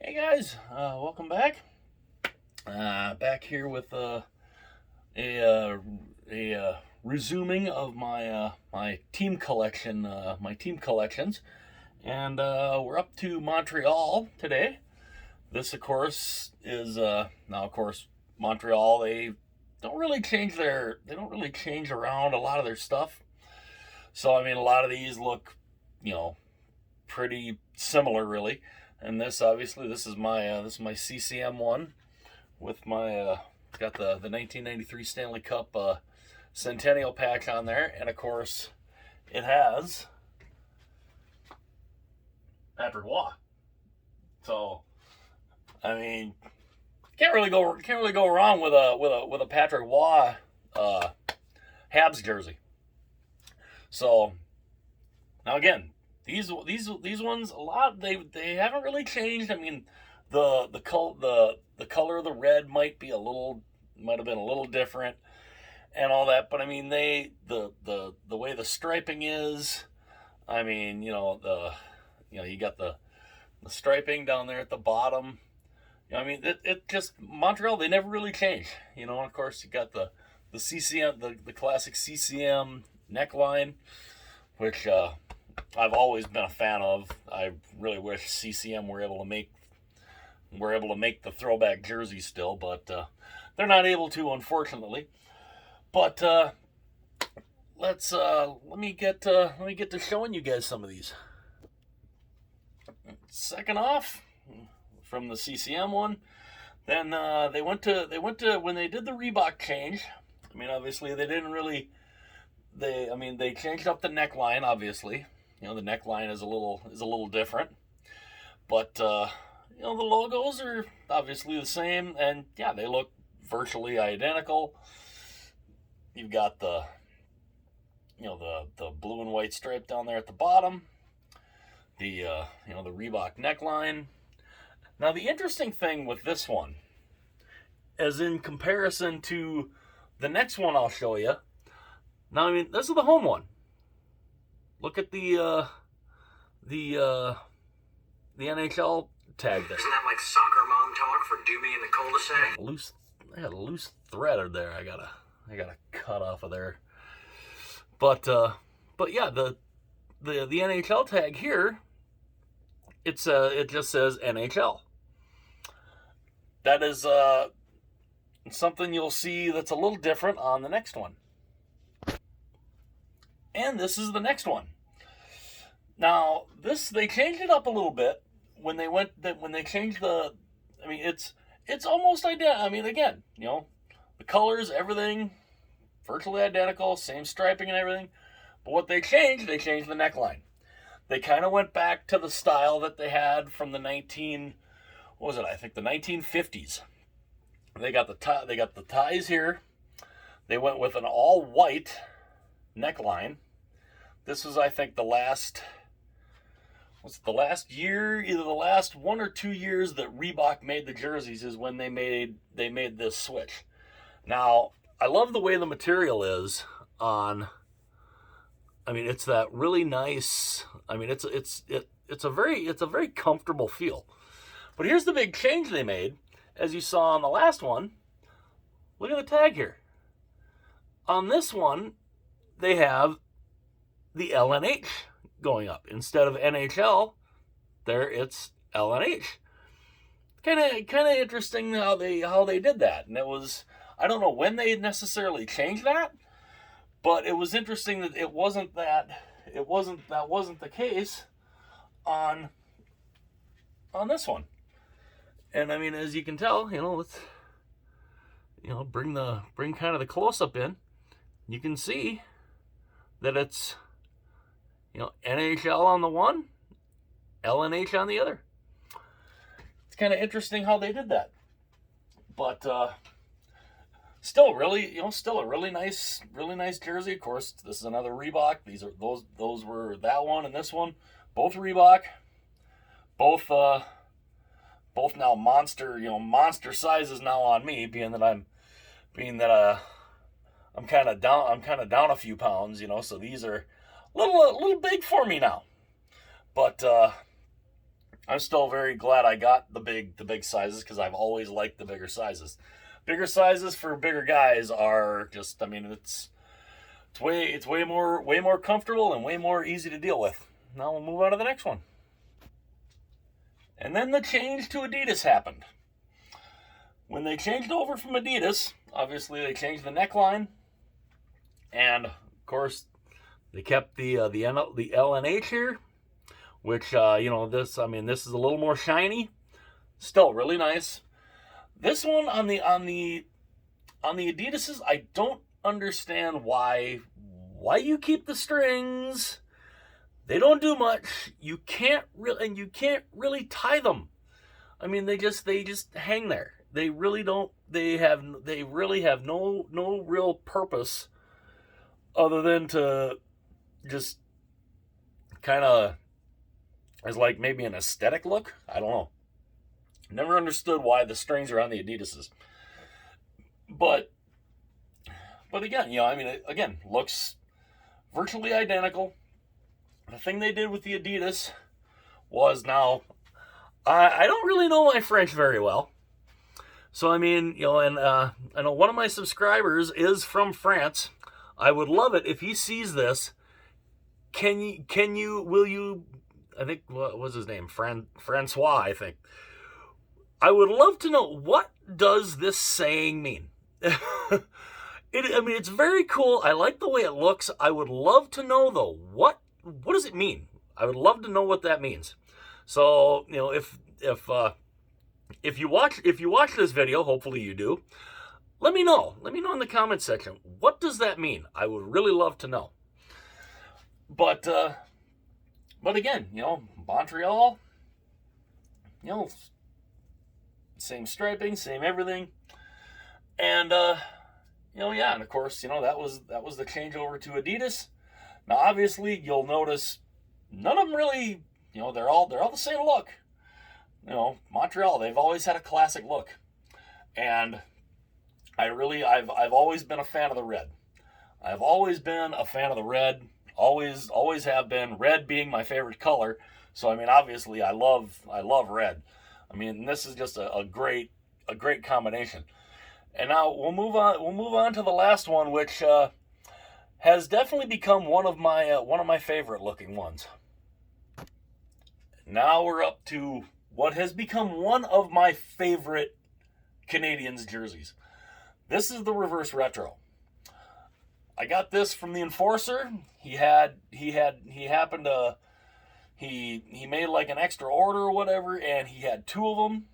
Hey guys, welcome back. Back here with a, uh, a resuming of my team collection, my team collections, and we're up to Montreal today. This, of course, is now, of course, Montreal. They don't really change around a lot of their stuff. So I mean, a lot of these look, you know, pretty similar, really. And this, obviously, this is my CCM one with my got the 1993 Stanley Cup Centennial patch on there, and of course, it has Patrick Waugh. So I mean, can't really go wrong with a Patrick Waugh uh, Habs jersey. So now again, these ones, a lot, they haven't really changed. I mean, the color of the red might have been a little different and all that, but I mean, the way the striping is. I mean, you got the striping down there at the bottom. I mean, it just, Montreal, they never really change. And of course, you got the CCM, the classic CCM neckline, which I've always been a fan of. I really wish CCM were able to make the throwback jersey still, but they're not able to, unfortunately. But let me get to showing you guys some of these. Second off, from the CCM one, then they went to when they did the Reebok change. I mean, obviously they didn't really they changed up the neckline. Obviously, the neckline is a little different, but the logos are obviously the same, and yeah, they look virtually identical. You've got the blue and white stripe down there at the bottom, the the Reebok neckline. Now, the interesting thing with this one, as in comparison to the next one I'll show you. Now, I mean, this is the home one. Look at the NHL tag there. Isn't that like soccer mom talk for do me in the cul-de-sac? I got a loose thread there. I gotta cut off of there. But yeah, the NHL tag here, it just says NHL. That is something you'll see that's a little different on the next one. And this is the next one. Now, they changed it up a little bit when they changed the. I mean, it's almost identical. I mean, again, the colors, everything, virtually identical, same striping and everything. But what they changed the neckline. They kind of went back to the style that they had from the 1950s. They got the ties here. They went with an all white neckline. This was, I think, the last year, either the last 1 or 2 years that Reebok made the jerseys is when they made this switch. Now, I love the way the material is on. I mean, it's that really nice. I mean, it's a very comfortable feel. But here's the big change they made, as you saw on the last one. Look at the tag here. On this one, they have the LNH going up instead of NHL. There, it's LNH. Kind of interesting how they did that, and it was, I don't know when they necessarily changed that, but it was interesting that that wasn't the case on this one. And I mean, as you can tell, let's bring kind of the close up in. You can see that it's NHL on the one, LNH on the other. It's kind of interesting how they did that, but still a really nice jersey. Of course, this is another Reebok. Those were that one and this one, both Reebok, both now monster sizes now on me, being that I'm kind of down a few pounds, so these are a little big for me now. But I'm still very glad I got the big sizes because I've always liked the bigger sizes. Bigger sizes for bigger guys are just, I mean, it's way more comfortable and way more easy to deal with. Now we'll move on to the next one. And then the change to Adidas happened. When they changed over from Adidas, obviously they changed the neckline, and of course they kept the LNH here, which this is a little more shiny, still really nice. This one on the Adidas's, I don't understand why you keep the strings. They don't do much. You can't really tie them. I mean, they just hang there. They really don't. They really have no real purpose other than to just kind of as like maybe an aesthetic look. I don't know. Never understood why the strings are on the Adidas's. But again, again, looks virtually identical. The thing they did with the Adidas was, now I don't really know my French very well. So, I mean, and I know one of my subscribers is from France. I would love it if he sees this. Will you, I think, what was his name? Francois, I think. I would love to know, what does this saying mean? It's very cool. I like the way it looks. I would love to know, though, what does it mean? I would love to know what that means. So, if you watch this video, hopefully you do, let me know. Let me know in the comments section. What does that mean? I would really love to know. But again, Montreal, same striping, same everything. And and of course, that was the changeover to Adidas. Now obviously you'll notice none of them really, they're all the same look. Montreal, they've always had a classic look. And I've always been a fan of the red. I've always been a fan of the red. Always have been. Red being my favorite color. So I mean, obviously I love red. I mean, this is just a great combination. And now we'll move on to the last one, which has definitely become one of my favorite looking ones. Now we're up to what has become one of my favorite Canadiens jerseys. This is the reverse retro. I got this from the Enforcer. He made like an extra order or whatever, and he had two of them.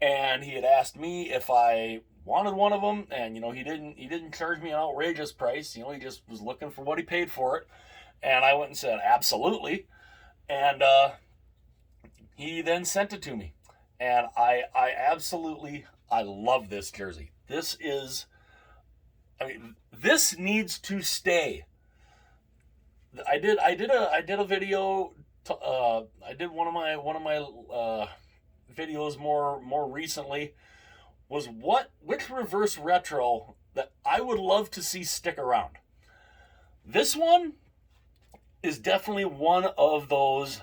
And he had asked me if I wanted one of them, and he didn't charge me an outrageous price. He just was looking for what he paid for it. And I went and said absolutely. And he then sent it to me, and I absolutely love this jersey. This needs to stay. I did a video. I did one of my videos more recently. Was which reverse retro that I would love to see stick around. This one is definitely one of those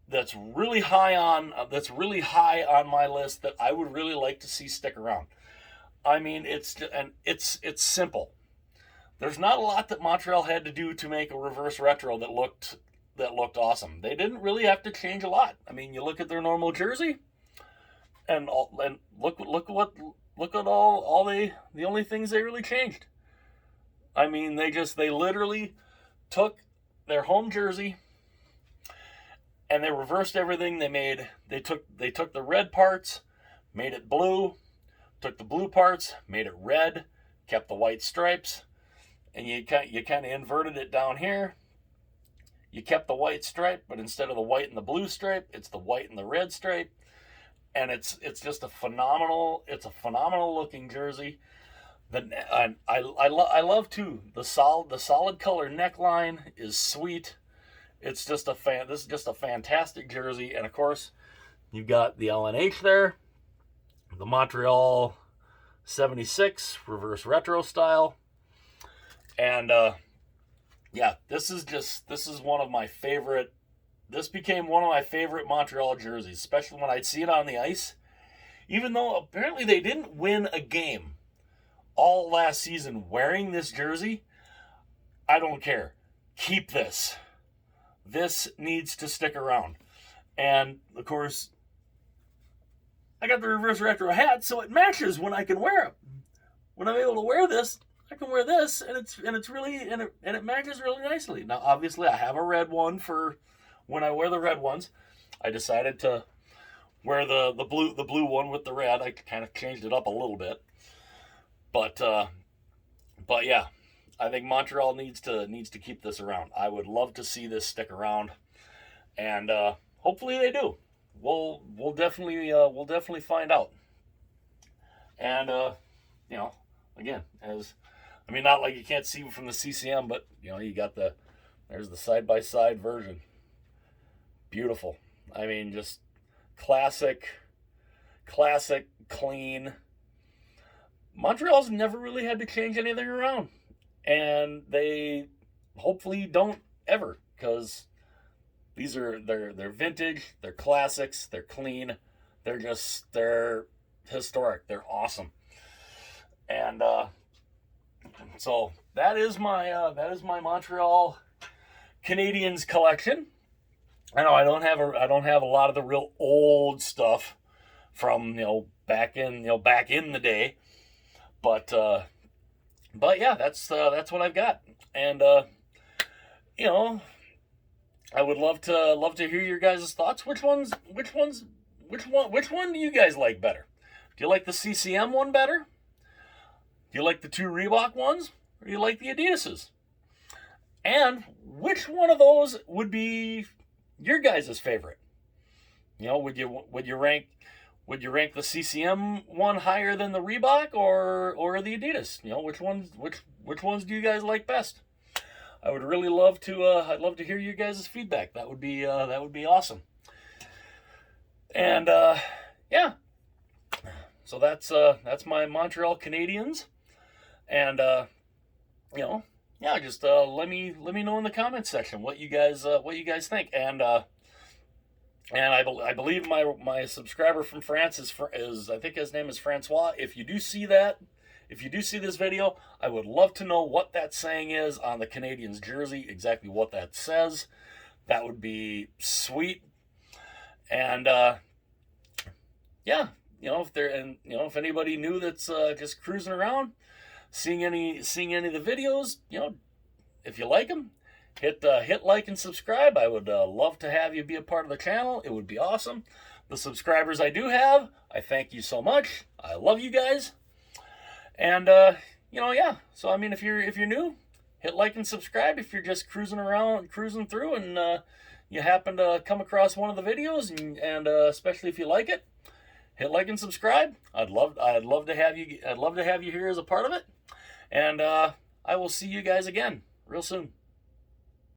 that's really high on my list that I would really like to see stick around. I mean, it's simple. There's not a lot that Montreal had to do to make a reverse retro that looked awesome. They didn't really have to change a lot. I mean, you look at their normal jersey, and look at all the only things they really changed. I mean, they literally took their home jersey and they reversed everything. They took the red parts, made it blue, took the blue parts, made it red, kept the white stripes, and you kind of inverted it down here. You kept the white stripe, but instead of the white and the blue stripe, it's the white and the red stripe. And it's just a phenomenal looking jersey. I love too the solid color neckline is sweet. It's just this is just a fantastic jersey. And of course, you've got the LNH there, the Montreal 76 reverse retro style. And this is one of my favorite this became one of my favorite Montreal jerseys, especially when I'd see it on the ice. Even though apparently they didn't win a game all last season wearing this jersey, I don't care. Keep this. This needs to stick around. And, of course, I got the reverse retro hat, so it matches when I can wear it. When I'm able to wear this, I can wear this, and it matches really nicely. Now, obviously, I have a red one for when I wear the red ones. I decided to wear the blue one with the red. I kind of changed it up a little bit, but yeah, I think Montreal needs to keep this around. I would love to see this stick around, and hopefully they do. We'll definitely find out. And again, not like you can't see from the CCM, but you got there's the side by side version. Beautiful. Just classic, clean. Montreal's never really had to change anything around, and they hopefully don't ever, because they're vintage, they're classics, they're clean, they're historic, they're awesome. And so that is my Montreal Canadiens collection. I know I don't have a lot of the real old stuff from back in the day, but yeah, that's what I've got. And I would love to hear your guys' thoughts. Which one do you guys like better? Do you like the CCM one better? Do you like the 2 Reebok ones, or do you like the Adidas's? And which one of those would be your guys' favorite? Would you rank the CCM one higher than the Reebok or the Adidas? Which ones do you guys like best? I would really love to. I'd love to hear your guys' feedback. That would be awesome. And yeah, so that's my Montreal Canadiens. And just let me know in the comments section what you guys think. And I believe my subscriber from France is I think his name is Francois. If you do see this video, I would love to know what that saying is on the Canadiens jersey, exactly what that says. That would be sweet. And yeah, if anybody new that's just cruising around, seeing any of the videos, if you like them, hit like and subscribe. I would love to have you be a part of the channel. It would be awesome. The subscribers I do have, I thank you so much. I love you guys. And yeah. So if you're new, hit like and subscribe. If you're just cruising through, and you happen to come across one of the videos, and especially if you like it, hit like and subscribe. I'd love to have you here as a part of it. And I will see you guys again real soon.